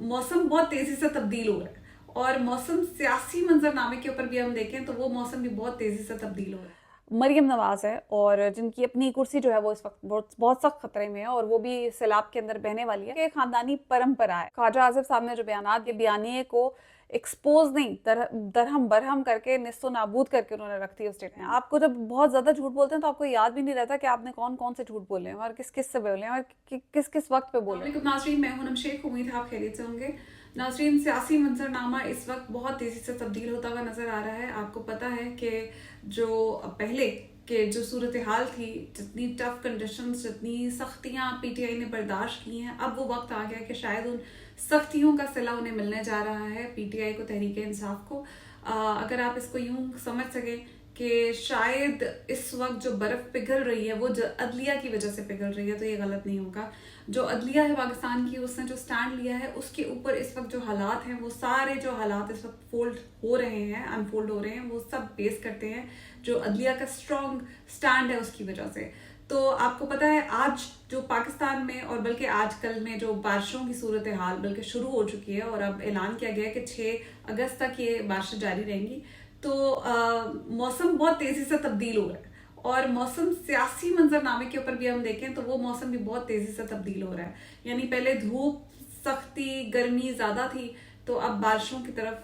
मौसम बहुत तेजी से तब्दील हो रहा है और मौसम सियासी मंजरनामे के ऊपर भी हम देखें तो वो मौसम भी बहुत तेजी से तब्दील हो रहा है। मरियम नवाज है और जिनकी अपनी कुर्सी जो है वो इस वक्त बहुत बहुत सख्त खतरे में है और वो भी सैलाब के अंदर बहने वाली है। खानदानी परंपरा है। ख्वाजा आसिफ साहब ने जो बयान के बयानिए को एक्सपोज नहीं दरहम बरहम करके निस्तो नाबूद करके उन्होंने रख दी उस स्टेटमेंट। आपको जब बहुत ज्यादा झूठ बोलते हैं तो आपको याद भी नहीं रहता कि आपने कौन कौन से झूठ बोले हैं और किस किस से बोले हैं और किस किस वक्त पे बोले हैं। नाज़रीन, मैं हूं शेख, उम्मीद है आप खैरियत से होंगे। नाज़रीन, सियासी मंजरनामा इस वक्त बहुत तेजी से तब्दील होता हुआ नजर आ रहा है। आपको पता है कि जो पहले कि जो सूरत हाल थी, जितनी टफ कंडीशंस, जितनी सख्तियां पीटीआई ने बर्दाश्त की हैं, अब वो वक्त आ गया कि शायद उन सख्तियों का सिला उन्हें मिलने जा रहा है पीटीआई को, तहरीक इंसाफ को। अगर आप इसको यूं समझ सकें कि शायद इस वक्त जो बर्फ पिघल रही है वो अदलिया की वजह से पिघल रही है, तो ये गलत नहीं होगा। जो अदलिया है पाकिस्तान की, उसने जो स्टैंड लिया है उसके ऊपर इस वक्त जो हालात हैं, वो सारे जो हालात इस वक्त फोल्ड हो रहे हैं, अनफोल्ड हो रहे हैं, वो सब बेस करते हैं जो अदलिया का स्ट्रॉन्ग स्टैंड है उसकी वजह से। तो आपको पता है आज जो पाकिस्तान में और बल्कि आजकल में जो बारिशों की सूरत हाल बल्कि शुरू हो चुकी है और अब ऐलान किया गया है कि 6 अगस्त तक ये बारिशें जारी रहेंगी। तो मौसम बहुत तेजी से तब्दील हो रहा है और मौसम सियासी मंजरनामे के ऊपर भी हम देखें तो वो मौसम भी बहुत तेजी से तब्दील हो रहा है। यानी पहले धूप, सख्ती, गर्मी ज्यादा थी, तो अब बारिशों की तरफ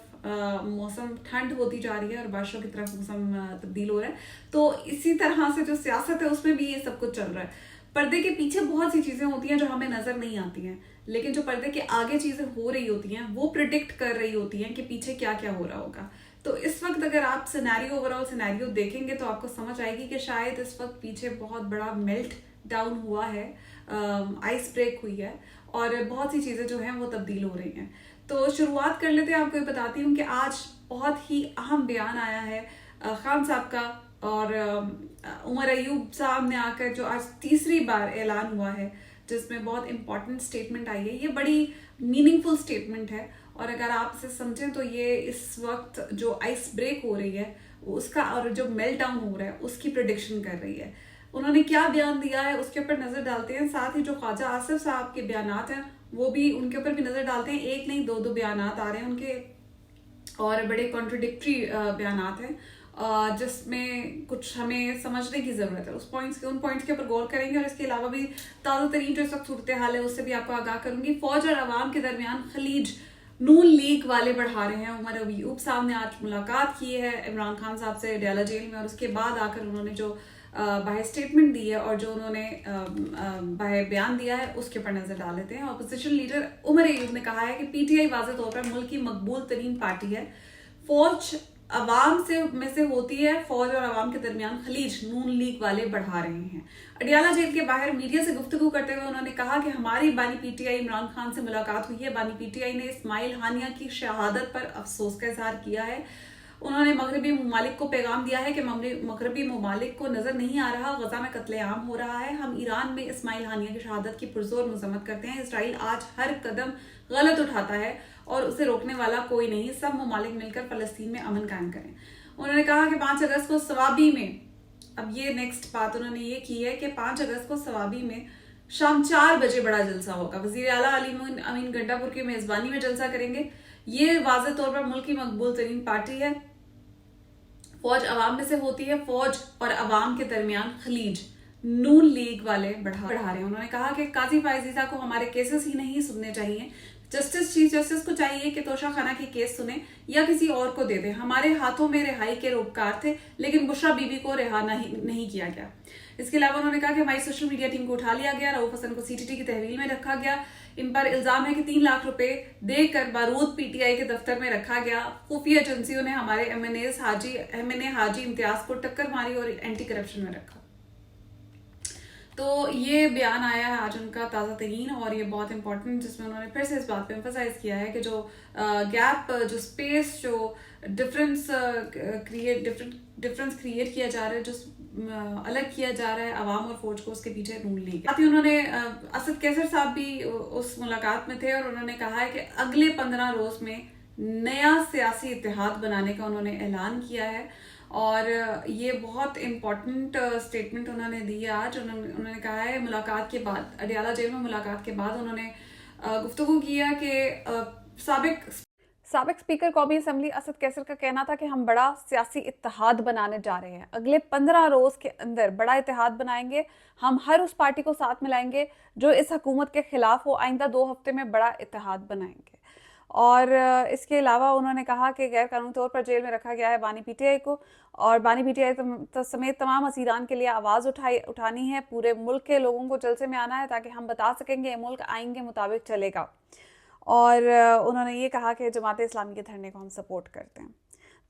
मौसम ठंड होती जा रही है और बारिशों की तरफ मौसम तब्दील हो रहा है। तो इसी तरह से जो सियासत है उसमें भी ये सब कुछ चल रहा है। पर्दे के पीछे बहुत सी चीजें होती हैं जो हमें नजर नहीं आती हैं, लेकिन जो पर्दे के आगे चीजें हो रही होती हैं वो प्रिडिक्ट कर रही होती हैं कि पीछे क्या क्या हो रहा होगा। तो इस वक्त अगर आप सिनेरियो, ओवरऑल सिनेरियो देखेंगे तो आपको समझ आएगी कि शायद इस वक्त पीछे बहुत बड़ा मेल्ट डाउन हुआ है, आइस ब्रेक हुई है और बहुत सी चीजें जो हैं वो तब्दील हो रही हैं। तो शुरुआत कर लेते हैं। आपको ये बताती हूँ कि आज बहुत ही अहम बयान आया है खान साहब का और उमर अयूब साहब ने आकर जो आज तीसरी बार ऐलान हुआ है जिसमें बहुत इंपॉर्टेंट स्टेटमेंट आई है। ये बड़ी मीनिंगफुल स्टेटमेंट है और अगर आप इसे समझें तो ये इस वक्त जो आइस ब्रेक हो रही है उसका और जो मेल्ट डाउन हो रहा है उसकी प्रिडिक्शन कर रही है। उन्होंने क्या बयान दिया है उसके ऊपर नजर डालते हैं। साथ ही जो ख्वाजा आसिफ साहब के बयानात हैं वो भी, उनके ऊपर भी नजर डालते हैं। एक नहीं दो बयानात आ रहे हैं उनके और बड़े कॉन्ट्रोडिक्टरी बयानात हैं जिसमें कुछ हमें समझने की जरूरत है। उन पॉइंट्स के ऊपर गौर करेंगे और इसके अलावा भी ताज़ा तरीन जो इस वक्त सूरत हाल है उससे भी आपको आगाह करूंगी। फौज और अवाम के दरमियान खलीज नून लीग वाले बढ़ा रहे हैं। उमर अयूब साहब ने आज मुलाकात की है इमरान खान साहब से डयाला जेल में और उसके बाद आकर उन्होंने जो बाहर स्टेटमेंट दी है और जो उन्होंने बाहर बयान दिया है उसके ऊपर नजर डाल लेते हैं। ऑपोजिशन लीडर उमर अयूब ने कहा है कि पीटीआई वाज़ेह तौर पर मुल्क की मकबूल तरीन पार्टी है। फौज अवाम में से होती है, फौज और अवाम के दरमियान खलीज नून लीग वाले बढ़ा रहे हैं। अडियाला जेल के बाहर मीडिया से गुफ्तगू करते हुए उन्होंने कहा कि हमारी बानी पीटीआई इमरान खान से मुलाकात हुई है। बानी पीटीआई ने इस्माइल हानिया की शहादत पर अफसोस का इजहार किया है। उन्होंने मगरबी ममालिक को पैगाम दिया है कि मगरबी ममालिक को नजर नहीं आ रहा गजा में कत्लेआम हो रहा है। हम ईरान में इस्माइल हानिया की शहादत की पुरजोर मजम्मत करते हैं। इसराइल आज हर कदम गलत उठाता है और उसे रोकने वाला कोई नहीं। सब ममालिक मिलकर फलस्तीन में अमन कायम करें। उन्होंने कहा कि 5 अगस्त को सवाबी में, अब ये नेक्स्ट बात उन्होंने ये की है कि 5 अगस्त को सवाबी में शाम 4 बजे बड़ा जलसा होगा। वजीर आला अली अमीन गंडापुर की मेजबानी में जलसा करेंगे। ये वाज़ेह तौर पर मुल्क की मकबूल तरीन पार्टी है। फौज अवाम में से होती है, फौज और अवाम के दरमियान खलीज नून लीग वाले बढ़ा रहे हैं। उन्होंने कहा कि काजी फायजीजा को हमारे केसेस ही नहीं सुनने चाहिए। चीफ जस्टिस को चाहिए कि तोशा खाना के केस सुने या किसी और को दे दे। हमारे हाथों में रिहाई के रोपकार थे लेकिन बुशरा बीबी को रिहा नहीं किया गया। इसके अलावा उन्होंने कहा कि हमारी सोशल मीडिया टीम को उठा लिया गया, रऊफ हसन को सीटीटी की तहवील में रखा गया। इन पर इल्जाम है कि 3 लाख रुपए देकर बारूद पीटीआई के दफ्तर में रखा गया। खुफिया एजेंसियों ने हमारे एमएनए हाजी इम्तियाज को टक्कर मारी और एंटी करप्शन में रखा। तो ये बयान आया है आज उनका ताज़ा तरीन और ये बहुत इंपॉर्टेंट, जिसमें उन्होंने फिर से इस बात पे एम्फसाइज किया है कि जो गैप, जो स्पेस, जो डिफरेंस क्रिएट किया जा रहा है, जो अलग किया जा रहा है अवाम और फौज को, उसके पीछे नून लीग। साथ ही उन्होंने असद कैसर साहब भी उस मुलाकात में थे और उन्होंने कहा है कि अगले 15 रोज में नया सियासी इत्तेहाद बनाने का उन्होंने ऐलान किया है और ये बहुत इंपॉर्टेंट स्टेटमेंट उन्होंने दी है आज। उन्होंने कहा है मुलाकात के बाद, अडियाला जेल में मुलाकात के बाद उन्होंने गुफ्तगू किया कि साबिक स्पीकर कौमी असम्बली असद कैसर का कहना था कि हम बड़ा सियासी इत्तेहाद बनाने जा रहे हैं, अगले 15 रोज़ के अंदर बड़ा इत्तेहाद बनाएंगे, हम हर उस पार्टी को साथ मिलाएंगे जो इस हुकूमत के खिलाफ हो, आइंदा 2 हफ्ते में बड़ा इत्तेहाद बनाएंगे। और इसके अलावा उन्होंने कहा कि गैर कानूनी तौर पर जेल में रखा गया है बानी पीटीआई को, और बानी पीटीआई समेत तमाम असीरान के लिए आवाज़ उठानी है, पूरे मुल्क के लोगों को जलसे में आना है ताकि हम बता सकेंगे ये मुल्क आइन के मुताबिक चलेगा। और उन्होंने ये कहा कि जमात इस्लामी के धरने को हम सपोर्ट करते हैं।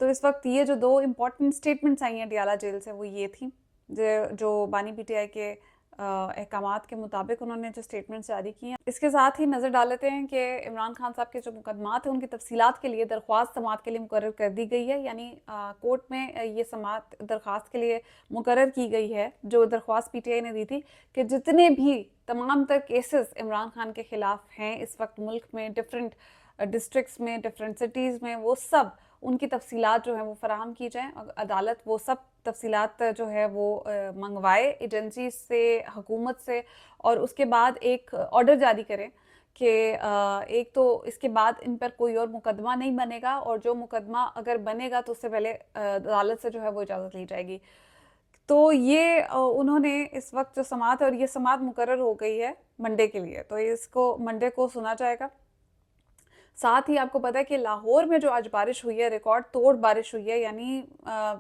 तो इस वक्त ये जो 2 इम्पॉर्टेंट स्टेटमेंट्स आई हैं डियाला जेल से वो ये थी, जो बानी पीटीआई के अहकामात के मुताबिक उन्होंने जो स्टेटमेंट्स जारी की हैं। इसके साथ ही नज़र डाल लेते हैं कि इमरान खान साहब के जो मुकदमात हैं उनकी तफसीलात के लिए दरख्वास्त समात के लिए मुकर्रर कर दी गई है, यानी कोर्ट में ये समात दरख्वास्त के लिए मुकर्रर की गई है, जो दरख्वास्त पीटीआई ने दी थी कि जितने भी तमाम तर केसेस इमरान खान के ख़िलाफ़ हैं इस वक्त मुल्क में, डिफरेंट डिस्ट्रिक्ट्स में, डिफरेंट सिटीज़ में, वो सब उनकी तफसीलात जो हैं वो फराहम की जाएँ और अदालत वो सब तफसीलात जो है वो मंगवाए एजेंसी से, हुकूमत से, और उसके बाद एक ऑर्डर जारी करें कि एक तो इसके बाद इन पर कोई और मुकदमा नहीं बनेगा, और जो मुकदमा अगर बनेगा तो उससे पहले अदालत से जो है वो इजाज़त ली जाएगी। तो ये उन्होंने इस वक्त जो समात है, और ये समात मुकर्रर हो गई है मंडे के लिए, तो इसको मंडे को सुना जाएगा। साथ ही आपको पता है कि लाहौर में जो आज बारिश हुई है, रिकॉर्ड तोड़ बारिश हुई है, यानी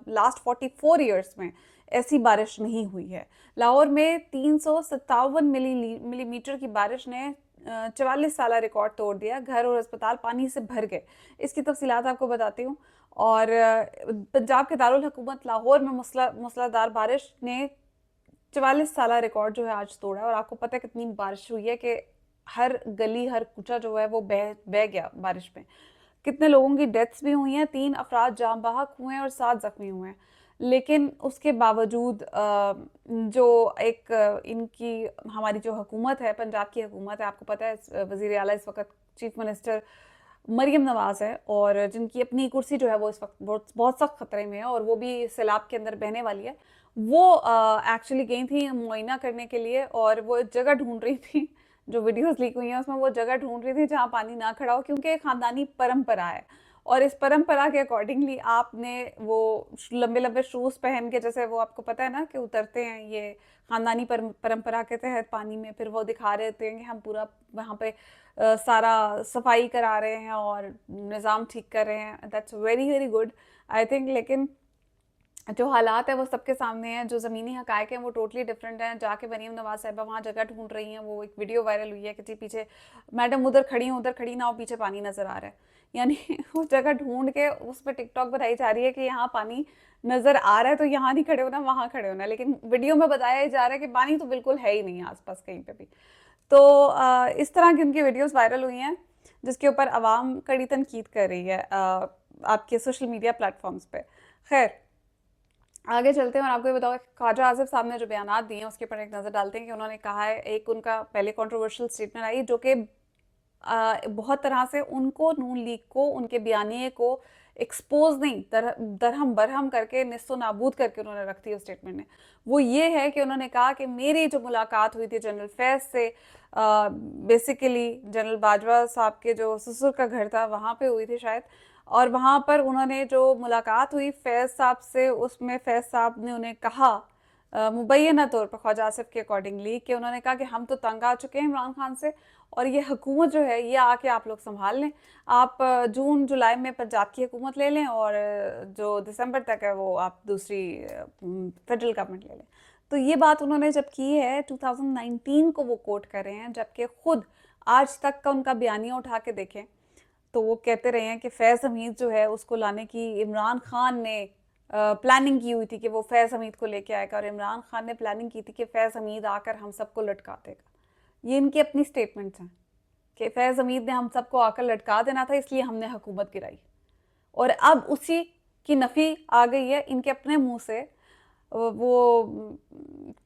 लास्ट 44 ईयर्स में ऐसी बारिश नहीं हुई है। लाहौर में 357 मिलीमीटर की बारिश ने 44 साल रिकॉर्ड तोड़ दिया, घर और अस्पताल पानी से भर गए। इसकी तफसीलात आपको बताती हूँ। और पंजाब के दारुल हुकूमत लाहौर में मूसलाधार बारिश ने 44 साल रिकॉर्ड जो है आज तोड़ा है, और आपको पता है कितनी बारिश हुई है कि हर गली हर कूचा जो है वो बह गया बारिश में। कितने लोगों की डेथ्स भी हुई हैं, 3 अफराद जाँ बहक हुए हैं और 7 जख्मी हुए हैं। लेकिन उसके बावजूद जो एक इनकी हमारी जो हुकूमत है, पंजाब की हुकूमत है, आपको पता है वज़ीर आला इस वक्त चीफ मिनिस्टर मरियम नवाज़ है, और जिनकी अपनी कुर्सी जो है वो इस वक्त बहुत सख्त ख़तरे में है, और वो भी सैलाब के अंदर बहने वाली है। वो एक्चुअली गई थी मुआयना करने के लिए, और वो जगह ढूंढ रही थी, जो वीडियोस लीक हुई हैं उसमें वो जगह ढूंढ रही थी जहाँ पानी ना खड़ा हो, क्योंकि एक ख़ानदानी परंपरा है, और इस परंपरा के अकॉर्डिंगली आपने वो लंबे लंबे शूज़ पहन के, जैसे वो आपको पता है ना कि उतरते हैं ये ख़ानदानी परंपरा के तहत पानी में, फिर वो दिखा रहे होते हैं कि हम पूरा वहाँ पे सारा सफाई करा रहे हैं और निज़ाम ठीक कर रहे हैं। That's very very good I think. लेकिन जो हालात है वो सबके सामने हैं, जो ज़मीनी हक़ाइक़ हैं वो टोटली डिफरेंट हैं। जाके मरीम नवाज़ साहिबा वहाँ जगह ढूंढ रही हैं, वो एक वीडियो वायरल हुई है कि जी पीछे मैडम उधर खड़ी ना हो, पीछे पानी नज़र आ रहा है, यानी वो जगह ढूंढ के उस पर टिकटॉक बनाई जा रही है कि यहाँ पानी नज़र आ रहा है तो यहाँ नहीं खड़े होना, वहाँ खड़े होना, लेकिन वीडियो में बताया जा रहा है कि पानी तो बिल्कुल है ही नहीं आसपास कहीं पे भी। तो इस तरह की उनकी वीडियोस वायरल हुई हैं, जिसके ऊपर आवाम कड़ी तनकीद कर रही है आपके सोशल मीडिया प्लेटफॉर्म्स पे। खैर आगे चलते हैं और आपको ये बताओ ख्वाजा आसिफ साहब ने जो बयानात दिए हैं उसके ऊपर एक नज़र डालते हैं कि उन्होंने कहा है, एक उनका पहले कंट्रोवर्शियल स्टेटमेंट आई जो कि बहुत तरह से उनको, नून लीग को, उनके बयानिए को एक्सपोज नहीं, दरहम बरहम करके निस्सो नाबूद करके उन्होंने रख दी उस स्टेटमेंट ने। वो ये है कि उन्होंने कहा कि मेरी जो मुलाकात हुई थी जनरल फैज़ से, बेसिकली जनरल बाजवा साहब के जो ससुर का घर था वहाँ पे हुई थी शायद, और वहाँ पर उन्होंने जो मुलाकात हुई फैज़ साहब से, उसमें फैज़ साहब ने उन्हें कहा मुबैना तौर पर ख्वाजा आसिफ के अकॉर्डिंगली कि उन्होंने कहा कि हम तो तंग आ चुके हैं इमरान खान से, और ये हुकूमत जो है ये आके आप लोग संभाल लें, आप जून जुलाई में पंजाब की हुकूमत ले लें, और जो दिसंबर तक है वो आप दूसरी फेडरल गवर्नमेंट ले लें। तो ये बात उन्होंने जब की है 2019 को वो कोट कर रहे हैं, जबकि खुद आज तक का उनका बयानिया उठा के देखें तो वो कहते रहे हैं कि फैज़ हमीद जो है उसको लाने की इमरान खान ने प्लानिंग की हुई थी कि वो फैज़ हमीद को लेके आएगा, और इमरान खान ने प्लानिंग की थी कि फैज़ हमीद आकर हम सबको लटका देगा। ये इनकी अपनी स्टेटमेंट्स हैं कि फैज़ हमीद ने हम सबको आकर लटका देना था, इसलिए हमने हुकूमत गिराई, और अब उसी की नफ़ी आ गई है इनके अपने मुंह से। वो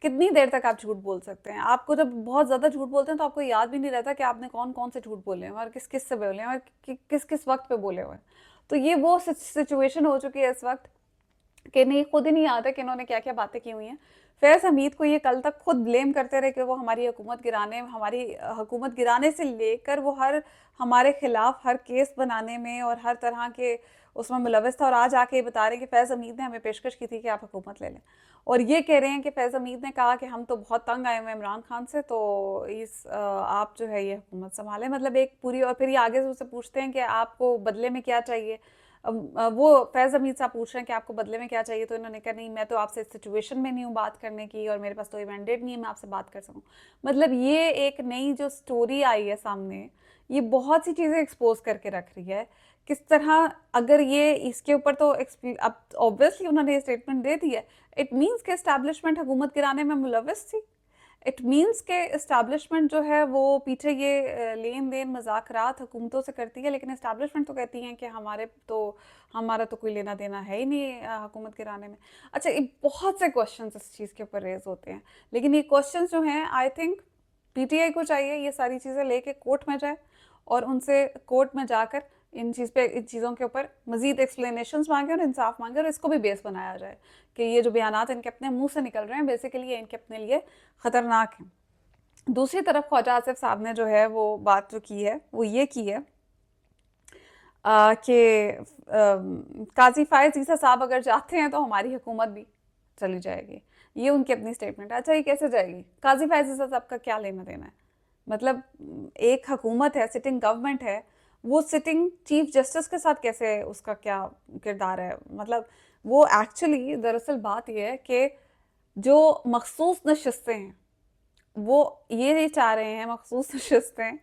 कितनी देर तक आप झूठ बोल सकते हैं? आपको जब बहुत ज़्यादा झूठ बोलते हैं तो आपको याद भी नहीं रहता कि आपने कौन कौन से झूठ बोले हैं और किस किस से बोले हैं और किस किस वक्त पे बोले हुए हैं। तो ये वो सिचुएशन हो चुकी है इस वक्त कि नहीं, खुद ही नहीं याद है कि इन्होंने क्या क्या बातें की हुई हैं। फैज़ हमीद को ये कल तक खुद ब्लेम करते रहे कि वो हमारी हुकूमत गिराने से लेकर वो हमारे खिलाफ हर केस बनाने में और हर तरह के उसमें मुलविस था, और आज आके ये बता रहे हैं कि फैज़ हमीद ने हमें पेशकश की थी कि आप हुकूमत ले लें, और ये कह रहे हैं कि फैज़ हमीद ने कहा कि हम तो बहुत तंग आए हुए हैं इमरान खान से, तो आप जो है ये हुकूमत संभालें। मतलब एक पूरी, और फिर ये आगे से उससे पूछते हैं कि आपको बदले में क्या चाहिए। वो फैज़ हमीद साहब पूछ रहे हैं कि आपको बदले में क्या चाहिए, तो इन्होंने कहा नहीं, मैं तो आपसे इस सिचुएशन में नहीं हूँ बात करने की, और मेरे पास तो ये मैंडेट नहीं है मैं आपसे बात कर सकूँ। मतलब ये एक नई जो स्टोरी आई है सामने, ये बहुत सी चीज़ें एक्सपोज करके रख रही है किस तरह। अगर ये इसके ऊपर तो अब ऑब्वियसली उन्होंने ये स्टेटमेंट दे दी है, इट मीन्स के एस्टैब्लिशमेंट हुकूमत गिराने में मुलविस थी। इट मीन्स के इस्टेब्लिशमेंट जो है वो पीछे ये लेन देन मजाकरात हुकूमतों से करती है, लेकिन इस्टेब्लिशमेंट तो कहती हैं कि हमारा तो कोई लेना देना है ही नहीं हुकूमत गिराने में। अच्छा, ये बहुत से क्वेश्चंस इस चीज़ के ऊपर रेज होते हैं, लेकिन ये क्वेश्चंस जो हैं आई थिंक पीटीआई को चाहिए ये सारी चीज़ें लेके कोर्ट में जाए, और उनसे कोर्ट में जाकर इन चीज़ों के ऊपर मजीद एक्सप्लेनेशंस मांगे और इंसाफ मांगे, और इसको भी बेस बनाया जाए कि ये जो बयानात इनके अपने मुंह से निकल रहे हैं बेसिकली ये इनके अपने लिए ख़तरनाक हैं। दूसरी तरफ ख्वाजा आसिफ साहब ने जो है वो बात जो की है वो ये की है कि काजी फायज ईसा साहब अगर चाहते हैं तो हमारी हुकूमत भी चली जाएगी। ये उनकी अपनी स्टेटमेंट है। अच्छा, ये कैसे जाएगी? काजी फायज ईसा साहब का क्या लेना देना है? मतलब एक हुकूमत है, सिटिंग गवर्नमेंट है, वो सिटिंग चीफ जस्टिस के साथ कैसे, उसका क्या किरदार है? मतलब वो एक्चुअली दरअसल बात यह है कि जो मखसूस नशिस्तें हैं वो ये चाह रहे हैं, मखसूस नशिस्तें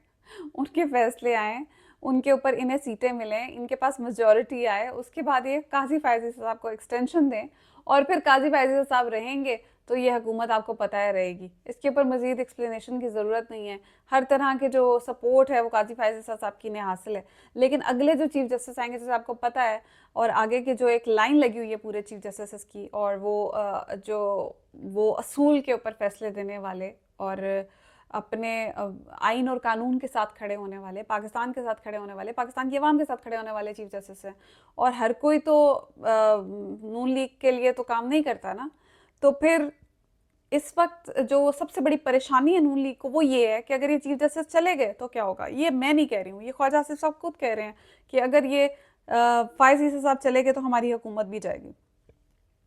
उनके फैसले आए, उनके ऊपर इन्हें सीटें मिलें, इनके पास मेजॉरिटी आए, उसके बाद ये काजी फायज साहब को एक्सटेंशन दें, और फिर काजी फायज साहब रहेंगे तो ये हुकूमत आपको पता है रहेगी। इसके ऊपर मजीद एक्सप्लेनेशन की ज़रूरत नहीं है। हर तरह के जो सपोर्ट है वो काजी फायज साहब की ने हासिल है, लेकिन अगले जो चीफ जस्टिस आएंगे जैसे आपको पता है, और आगे की जो एक लाइन लगी हुई है पूरे चीफ जस्टिस की, और वो असूल के ऊपर फैसले देने वाले और अपने आइन और कानून के साथ खड़े होने वाले, पाकिस्तान के साथ खड़े होने वाले, पाकिस्तान की आवाम के साथ खड़े होने वाले चीफ जस्टिस हैं। और हर कोई तो नून लीग के लिए तो काम नहीं करता ना। तो फिर इस वक्त जो सबसे बड़ी परेशानी है नून लीग को वो ये है कि अगर ये चीफ जस्टिस चले गए तो क्या होगा। ये मैं नहीं कह रही हूँ, ये ख्वाजा आसिफ साहब खुद कह रहे हैं कि अगर ये फायज ईसा साहब चले गए तो हमारी हुकूमत भी जाएगी,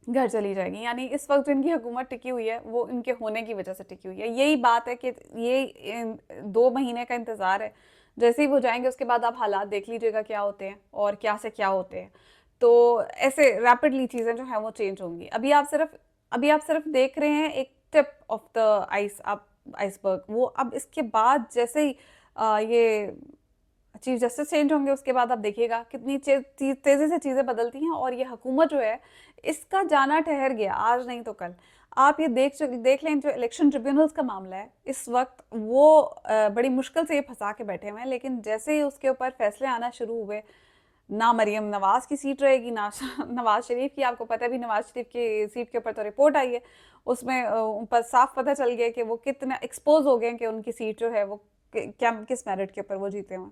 घर चली जाएगी। यानी इस वक्त जो इनकी हुकूमत टिकी हुई है वो इनके होने की वजह से टिकी हुई है। यही बात है कि ये 2 महीने का इंतज़ार है, जैसे ही वो जाएंगे उसके बाद आप हालात देख लीजिएगा क्या होते हैं और क्या से क्या होते हैं। तो ऐसे रैपिडली चीज़ें जो हैं वो चेंज होंगी। अभी आप सिर्फ देख रहे हैं एक टिप ऑफ द आइसबर्ग। वो अब इसके बाद जैसे ही ये चीफ जस्टिस चेंज होंगे उसके बाद आप देखिएगा कितनी तेज़ी से चीज़ें बदलती हैं, और ये हुकूमत जो है इसका जाना ठहर गया, आज नहीं तो कल। आप ये देख लें, जो इलेक्शन ट्रिब्यूनल्स का मामला है इस वक्त वो बड़ी मुश्किल से ये फंसा के बैठे हुए हैं, लेकिन जैसे ही उसके ऊपर फैसले आना शुरू हुए, ना मरियम नवाज की सीट रहेगी ना नवाज शरीफ की। आपको पता है भी नवाज शरीफ की सीट के ऊपर तो रिपोर्ट आई है, उसमें उन पर साफ पता चल गया कि वो कितना एक्सपोज हो गए कि उनकी सीट जो है वो क्या किस मेरिट के ऊपर वो जीते हुए।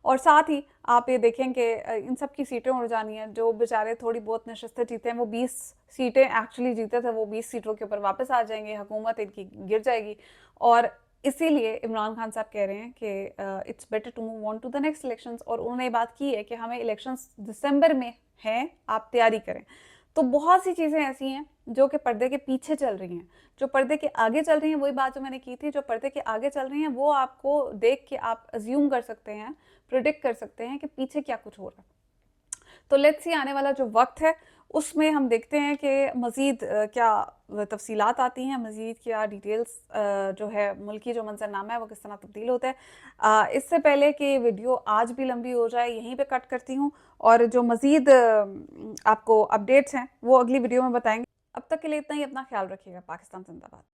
और साथ ही आप ये देखें कि इन सब की सीटें उड़ जानी है। जो बेचारे थोड़ी बहुत नशस्तें जीते हैं वो 20 सीटें एक्चुअली जीते थे, वो 20 सीटों के ऊपर वापस आ जाएंगे, हुकूमत इनकी गिर जाएगी। और इसीलिए इमरान खान साहब कह रहे हैं कि it's better to move on to the next elections, और उन्होंने ये बात की है कि हमें इलेक्शंस दिसंबर में हैं, आप तैयारी करें। तो बहुत सी चीज़ें ऐसी हैं जो कि पर्दे के पीछे चल रही हैं। जो पर्दे के आगे चल रही हैं वही बात जो मैंने की थी, जो पर्दे के आगे चल रही हैं वो आपको देख के आप अज्यूम कर सकते हैं, प्रिडिक्ट कर सकते हैं कि पीछे क्या कुछ हो रहा है। तो लेट्स सी आने वाला जो वक्त है उसमें हम देखते हैं कि मज़ीद क्या तफसीलात आती हैं, मज़ीद क्या डिटेल्स जो है मुल्की जो मंजरनामा है वो किस तरह तब्दील होता है। इससे पहले कि वीडियो आज भी लंबी हो जाए यहीं पे कट करती हूँ, और जो मज़ीद आपको अपडेट्स हैं वो अगली वीडियो में बताएंगे। अब तक के लिए इतना ही, अपना ख्याल रखिएगा। पाकिस्तान जिंदाबाद।